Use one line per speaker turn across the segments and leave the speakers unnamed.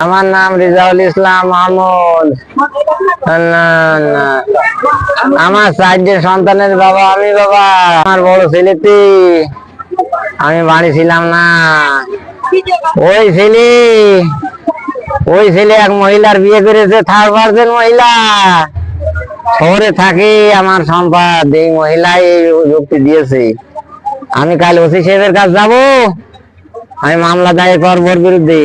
আমার নাম রিজাউল ইসলাম মাহমুদ। আমার 4 সন্তানের বাবা আমি। বাবা আমার বড় ছেলেটি, আমি বাড়ি ছিলাম না। ওই ছেলে এক মহিলার বিয়ে করেছে, 3rd মহিলা, শহরে থাকে। আমার সম্পদ এই মহিলাই এই যুক্তি দিয়েছে। আমি কাল ওসি সাহেবের কাছে যাবো, আমি মামলা দায়ের করবো ওর বিরুদ্ধে।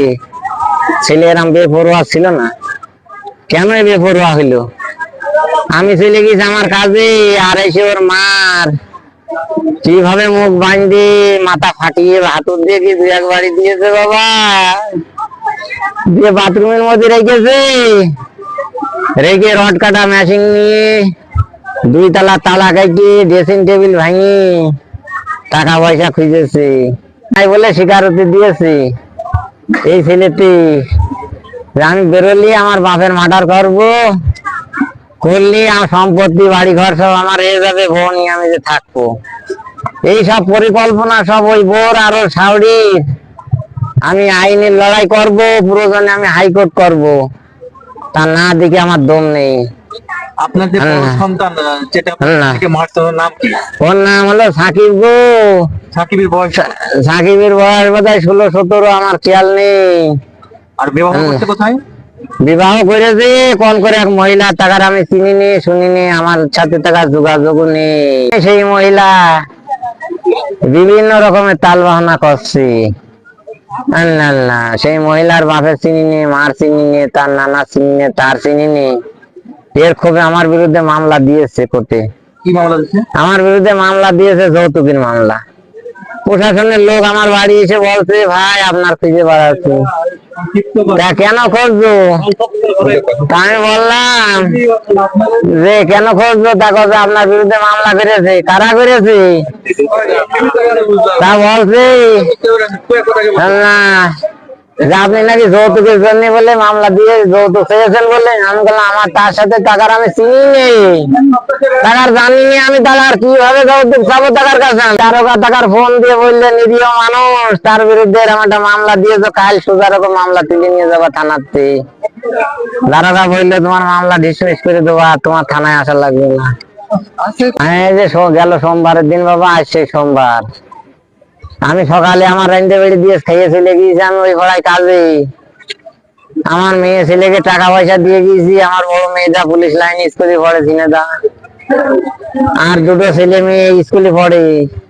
ছেলে এরম বেপরোয়া ছিল না, কেন বেপরোয়া হইলো? আমি চলে গেছি আমার কাজে, আর এসে ওর মার কিভাবে মুখ বাঁধে মাথা ফাটিয়ে হাতুর দিয়ে কি 2-1 বাড়ি দিয়েছে বাবা, দিয়ে বাথরুমের মধ্যে রেখেছে। রেখে রড কাটা মেশিন নিয়ে 2 তলা তালা কাটিয়ে ড্রেসিং টেবিল ভাঙি টাকা পয়সা খুঁজেছে। তাই বলে স্বীকারোক্তি দিয়েছে এই ছেলেটি, আমি বেরোলি আমার বাপের মার্ডার করলি আমার সম্পত্তি বাড়ি ঘর সব আমার হয়ে যাবে, বউ নিয়ে আমি যে থাকবো। এই সব পরিকল্পনা সব ওই বোর আর ওর শাওড়ির। আমি আইনের লড়াই করব, প্রয়োজনে আমি হাইকোর্ট করব, তা না দেখে আমার দম নেই।
আপনার যে বড় সন্তান যেটা আপনাকে মারতে ওর নাম কি?
ওর নাম হলো সাকিব গো।
সাকিবের বয়স?
সাকিবের বয়স বোধহয় 16-17, আমার খেয়াল নেই।
আর বিবাহ করছে কোথায়?
বিবাহ করেছে কোন করে এক মহিলা, টাকার আমি চিনিনি শুনিনি, আমার সাথে টাকার যোগাযোগ নেই। সেই মহিলা বিভিন্ন রকমের তাল বাহানা করছে। না, সেই মহিলার বাপের চিনিনি, মার চিনিনি, তার নানা চিনিনি, তার চিনিনি। এর ক্ষোভে আমার বিরুদ্ধে মামলা দিয়েছে কোর্টে।
কি মামলা দিয়েছে?
আমার বিরুদ্ধে মামলা দিয়েছে যৌতুকের মামলা। প্রশাসনের লোক আমার বাড়ি এসে বলছে, ভাই আপনার খুঁজে বেড়াচ্ছি, তা কেন খুঁজছো? আমি বললাম যে কেন খুঁজছো? তা কথা আপনার বিরুদ্ধে মামলা করেছে। কারা করেছে? তা বলছে না, যে আপনি নাকি যৌতুকের জন্য বলে মামলা দিয়ে যৌতুক চেয়েছেন বলে। আমি বললাম আমার তার সাথে টাকার আমি চিনি নেই, টাকার জানি নি আমি, টাকার কিভাবে যৌতুক চাবো টাকার কাছে? টাকার ফোন দিয়ে বললে নিরীহ মানুষ, তার বিরুদ্ধে এরকম একটা মামলা দিয়েছো, কাল সোজা রকম মামলা তুলে নিয়ে যাবা থানাতে। দারোগা বললে তোমার মামলা ডিসমিস করে দেবা, তোমার থানায় আসা লাগবে না। এই যে গেল সোমবারের দিন বাবা, আজ সেই সোমবার। আমি সকালে আমার রেন্টে বেড়ে দিয়ে খেয়ে চলে গিয়েছি আমি ওই ভাড়ায় কাজে। আমার মেয়ে ছেলেকে টাকা পয়সা দিয়ে গিয়েছি। আমার বড় মেয়েটা পুলিশ লাইন স্কুলে পড়ে, ঝিনেদা। আর 2টো ছেলে মেয়ে স্কুলে পড়ে।